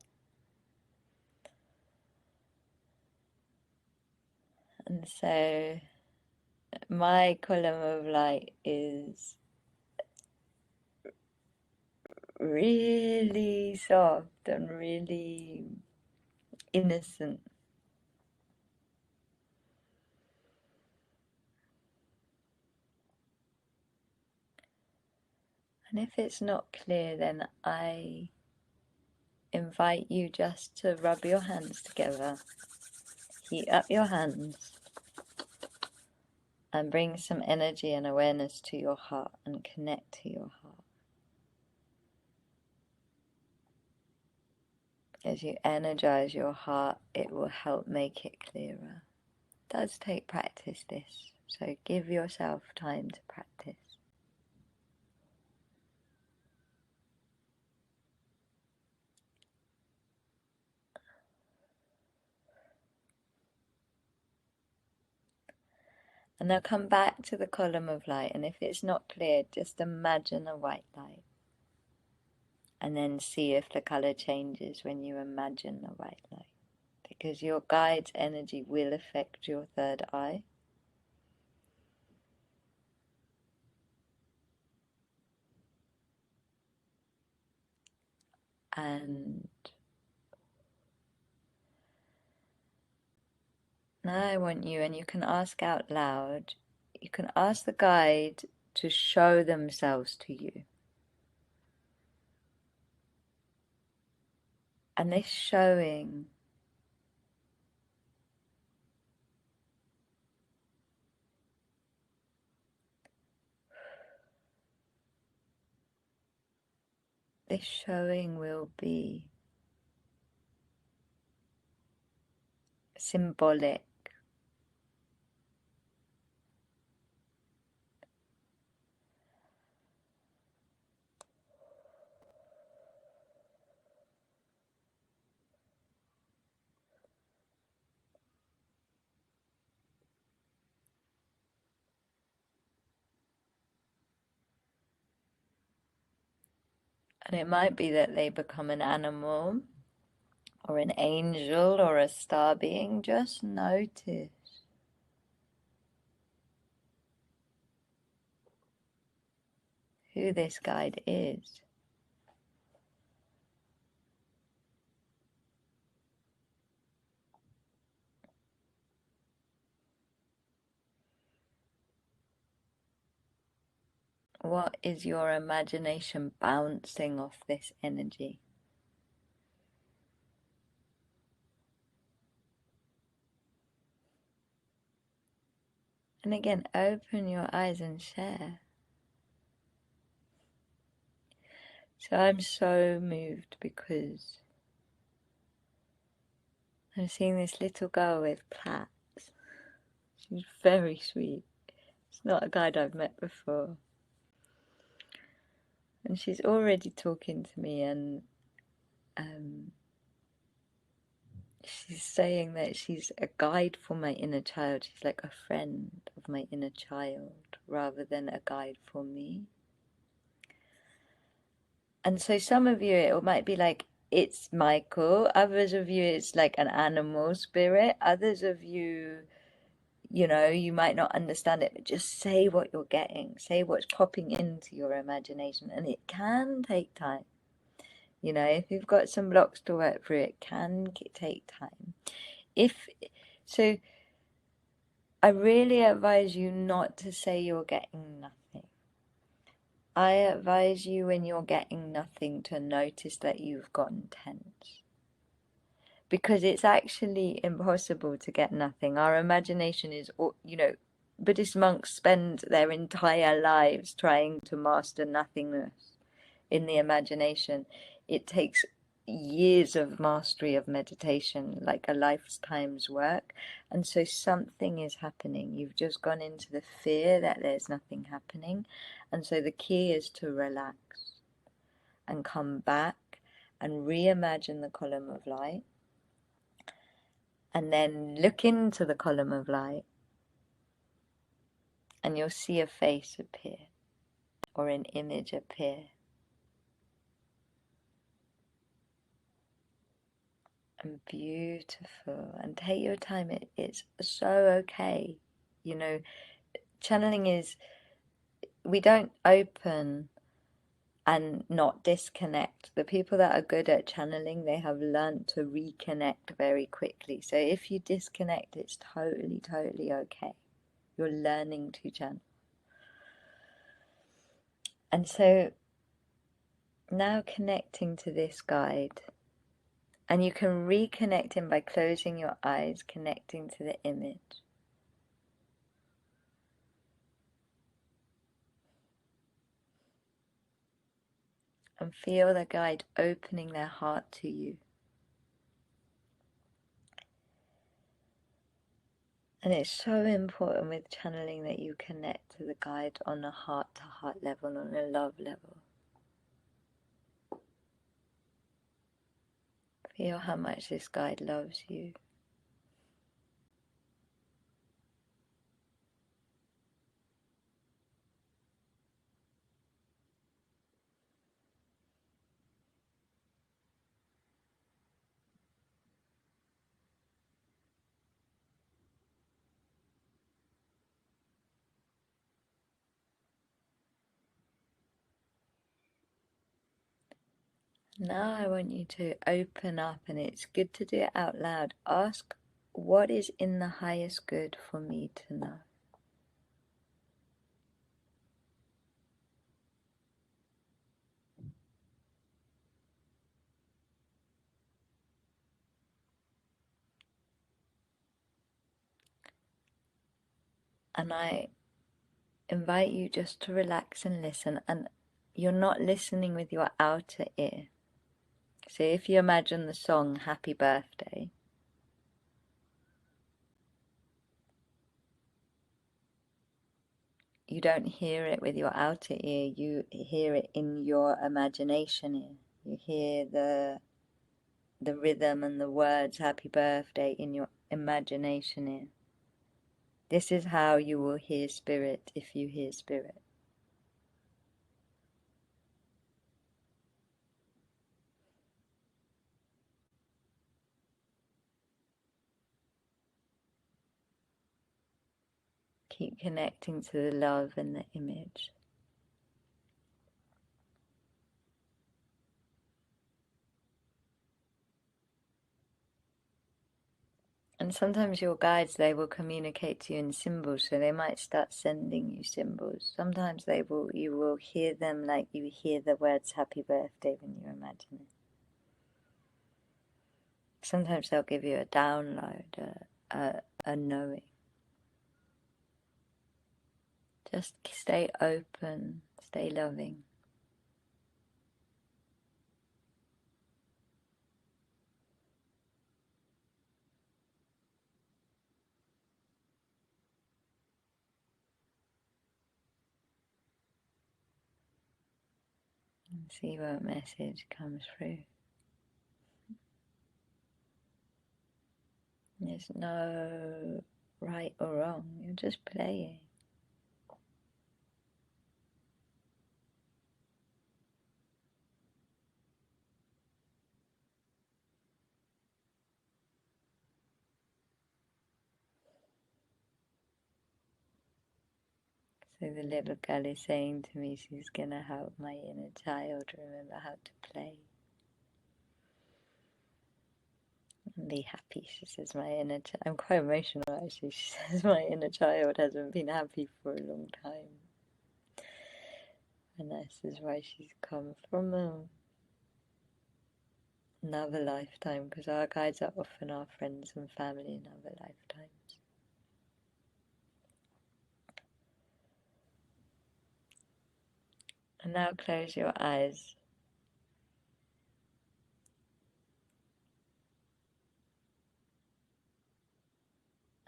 And so my column of light is really soft and really innocent. And if it's not clear, then I invite you just to rub your hands together, heat up your hands, and bring some energy and awareness to your heart and connect to your heart. As you energize your heart, it will help make it clearer. It does take practice, this, so give yourself time to practice. And now come back to the column of light, and if it's not clear, just imagine a white light. And then see if the color changes when you imagine the white light. Because your guide's energy will affect your third eye. And now I want you, and you can ask out loud, you can ask the guide to show themselves to you. And this showing will be symbolic. And it might be that they become an animal or an angel or a star being. Just notice who this guide is. What is your imagination bouncing off this energy? And again, open your eyes and share. So I'm so moved because I'm seeing this little girl with plaits. She's very sweet. It's not a guide I've met before. And she's already talking to me, and She's saying that she's a guide for my inner child. She's like a friend of my inner child rather than a guide for me. And so some of you, it might be like, it's Michael. Others of you, it's like an animal spirit. Others of you, you know, you might not understand it, but just say what you're getting. Say what's popping into your imagination. And it can take time. You know, if you've got some blocks to work through, it can take time. So, I really advise you not to say you're getting nothing. I advise you when you're getting nothing to notice that you've gotten tense. Because it's actually impossible to get nothing. Our imagination is, you know, Buddhist monks spend their entire lives trying to master nothingness in the imagination. It takes years of mastery of meditation, like a lifetime's work. And so something is happening. You've just gone into the fear that there's nothing happening. And so the key is to relax and come back and reimagine the column of light. And then look into the column of light and you'll see a face appear or an image appear. And beautiful. And take your time. It's so okay. You know, channeling is, we don't open and not disconnect. The people that are good at channeling, they have learned to reconnect very quickly. So if you disconnect, it's totally, totally okay. You're learning to channel. And so now connecting to this guide, and you can reconnect him by closing your eyes, connecting to the image. And feel the guide opening their heart to you. And it's so important with channeling that you connect to the guide on a heart-to-heart level, on a love level. Feel how much this guide loves you. Now I want you to open up, and it's good to do it out loud. Ask, what is in the highest good for me to know? And I invite you just to relax and listen. And you're not listening with your outer ear. So if you imagine the song Happy Birthday, you don't hear it with your outer ear, you hear it in your imagination ear. You hear the rhythm and the words Happy Birthday in your imagination ear. This is how you will hear spirit if you hear spirit. Keep connecting to the love and the image. And sometimes your guides, they will communicate to you in symbols, so they might start sending you symbols. Sometimes you will hear them like you hear the words Happy Birthday when you imagine it. Sometimes they'll give you a download, a knowing. Just stay open, stay loving. And see what message comes through. There's no right or wrong, you're just playing. So the little girl is saying to me she's gonna help my inner child remember how to play and be happy. She says my inner child, I'm quite emotional actually, she says my inner child hasn't been happy for a long time. And this is why she's come from another lifetime, because our guides are often our friends and family in other lifetimes. And now close your eyes.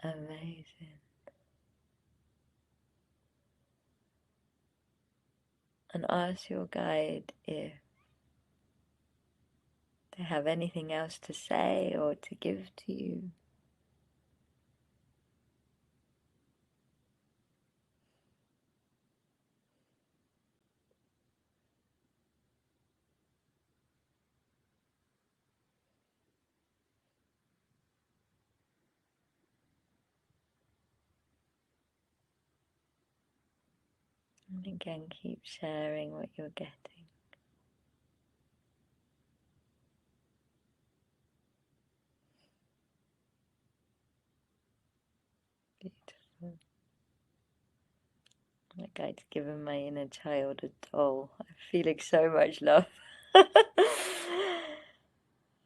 Amazing. And ask your guide if they have anything else to say or to give to you. And again, keep sharing what you're getting. Beautiful. My guide's given my inner child a doll. I'm feeling so much love.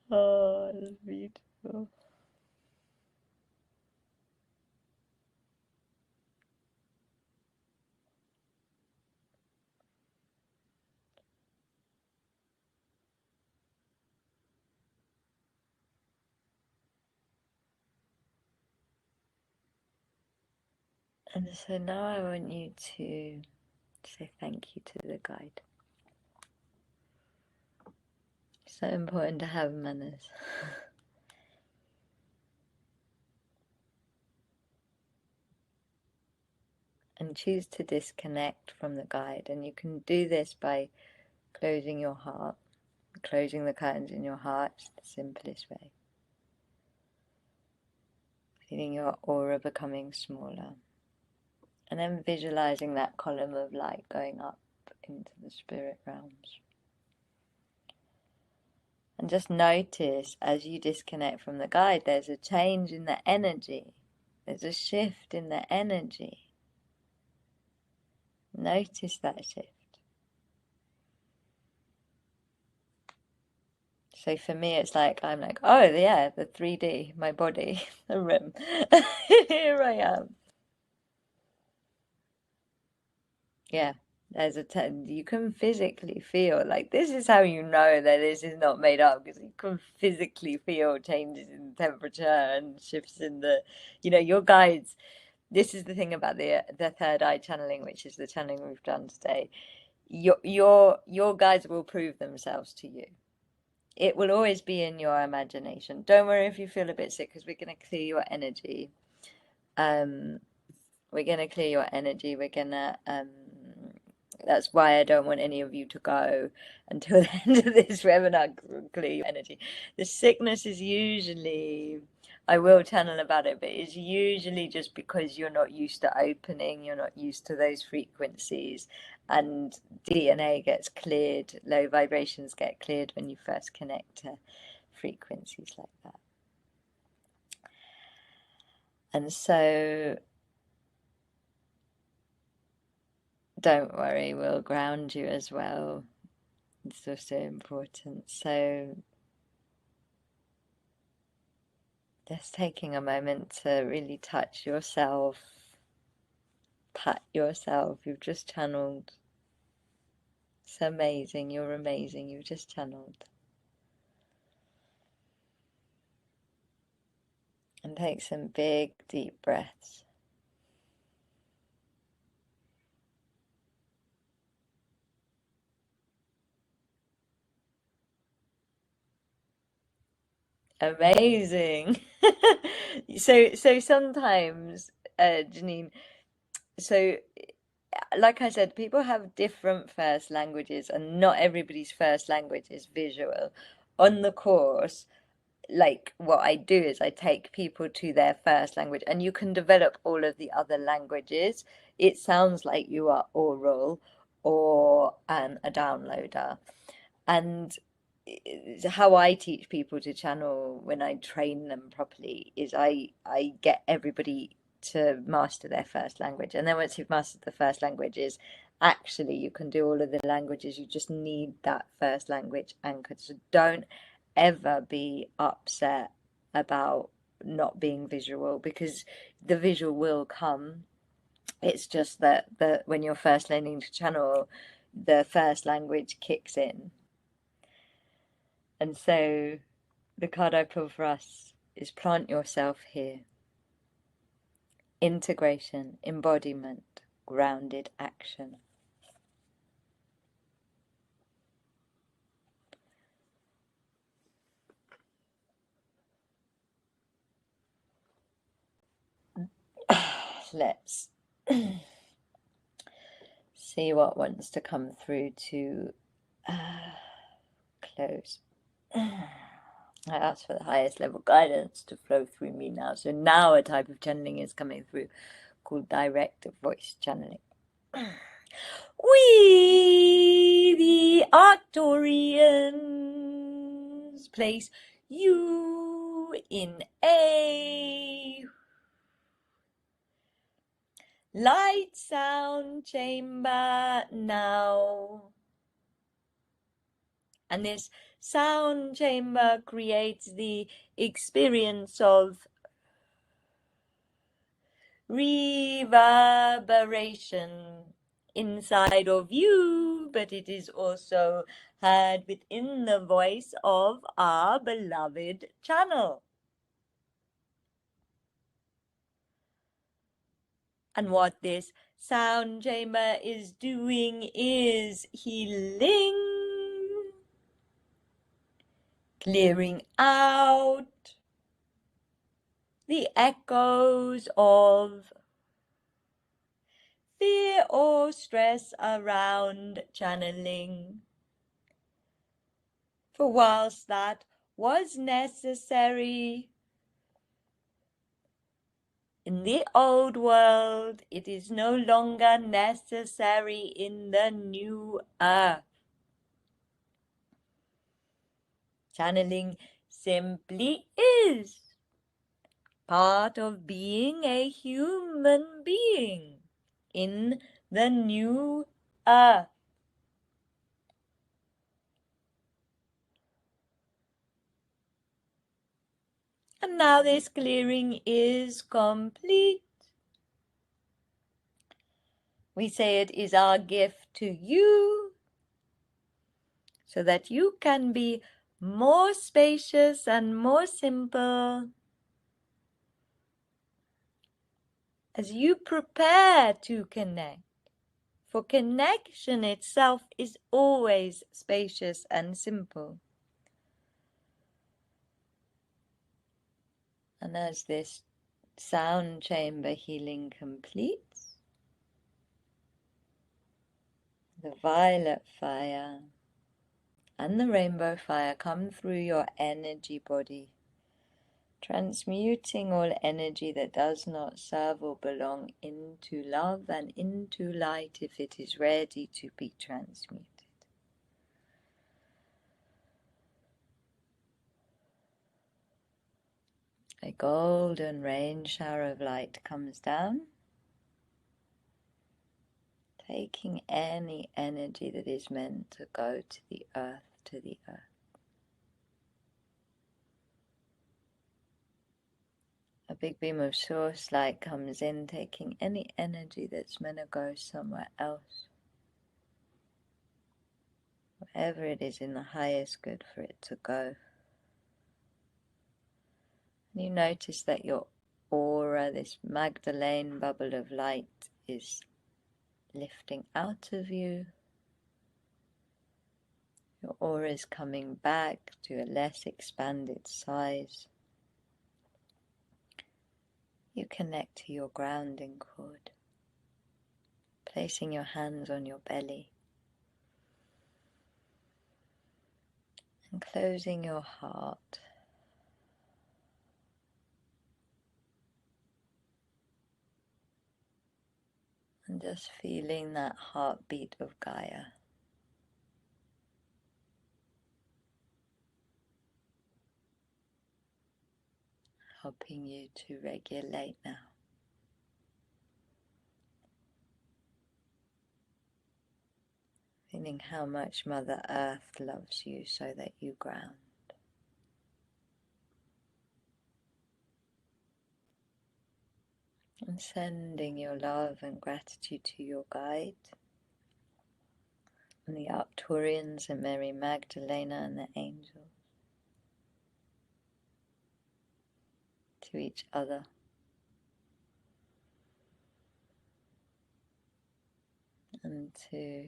Oh, that's beautiful. And so now I want you to say thank you to the guide. It's so important to have manners. And choose to disconnect from the guide. And you can do this by closing your heart. Closing the curtains in your heart is the simplest way. Feeling your aura becoming smaller. And then visualizing that column of light going up into the spirit realms. And just notice as you disconnect from the guide, there's a change in the energy. There's a shift in the energy. Notice that shift. So for me, it's like, I'm like, oh yeah, the 3D, my body, the room. Here I am. Yeah, there's you can physically feel, like, this is how you know that this is not made up, because you can physically feel changes in temperature and shifts in the, your guides. This is the thing about the third eye channeling, which is the channeling we've done today. Your guides will prove themselves to you. It will always be in your imagination. Don't worry if you feel a bit sick, because we're going to clear your energy. We're going to clear your energy. We're going to that's why I don't want any of you to go until the end of this webinar. Clear your energy. The sickness is usually, I will channel about it, but it's usually just because you're not used to opening, you're not used to those frequencies, and DNA gets cleared, low vibrations get cleared when you first connect to frequencies like that. And so don't worry, we'll ground you as well. It's also important. So just taking a moment to really touch yourself, pat yourself. You've just channeled. It's amazing. You're amazing. You've just channeled. And take some big, deep breaths. Amazing. So sometimes, Janine, so like I said, people have different first languages, and not everybody's first language is visual. On the course, like what I do is I take people to their first language, and you can develop all of the other languages. It sounds like you are oral or a downloader. And how I teach people to channel when I train them properly is I get everybody to master their first language. And then once you've mastered the first languages, actually you can do all of the languages. You just need that first language anchored. So don't ever be upset about not being visual, because the visual will come. It's just that when you're first learning to channel, the first language kicks in. And so the card I pull for us is plant yourself here. Integration, embodiment, grounded action. Let's see what wants to come through to close. I asked for the highest level guidance to flow through me now. So now a type of channeling is coming through called direct voice channeling. We, the Arcturians, place you in a light sound chamber now. And this sound chamber creates the experience of reverberation inside of you, but it is also heard within the voice of our beloved channel. And what this sound chamber is doing is healing, clearing out the echoes of fear or stress around channeling. For whilst that was necessary in the old world, it is no longer necessary in the new earth. Channeling simply is part of being a human being in the new earth. And now this clearing is complete. We say it is our gift to you so that you can be more spacious and more simple as you prepare to connect. For connection itself is always spacious and simple. And as this sound chamber healing completes, the violet fire and the rainbow fire come through your energy body, transmuting all energy that does not serve or belong into love and into light if it is ready to be transmuted. A golden rain shower of light comes down, taking any energy that is meant to go to the earth, A big beam of source light comes in, taking any energy that's meant to go somewhere else, wherever it is in the highest good for it to go. And you notice that your aura, this Magdalene bubble of light, is lifting out of you. Your aura is coming back to a less expanded size. You connect to your grounding cord, placing your hands on your belly and closing your heart. And just feeling that heartbeat of Gaia. Helping you to regulate now. Feeling how much Mother Earth loves you so that you ground. And sending your love and gratitude to your guide, and the Arcturians and Mary Magdalena and the angels, to each other. And to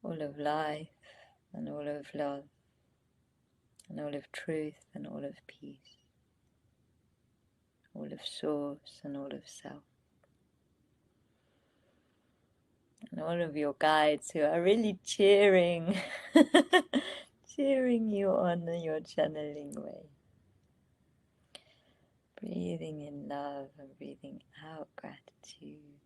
all of life and all of love and all of truth and all of peace, all of source and all of self, and all of your guides who are really cheering cheering you on your channeling way. Breathing in love and breathing out gratitude.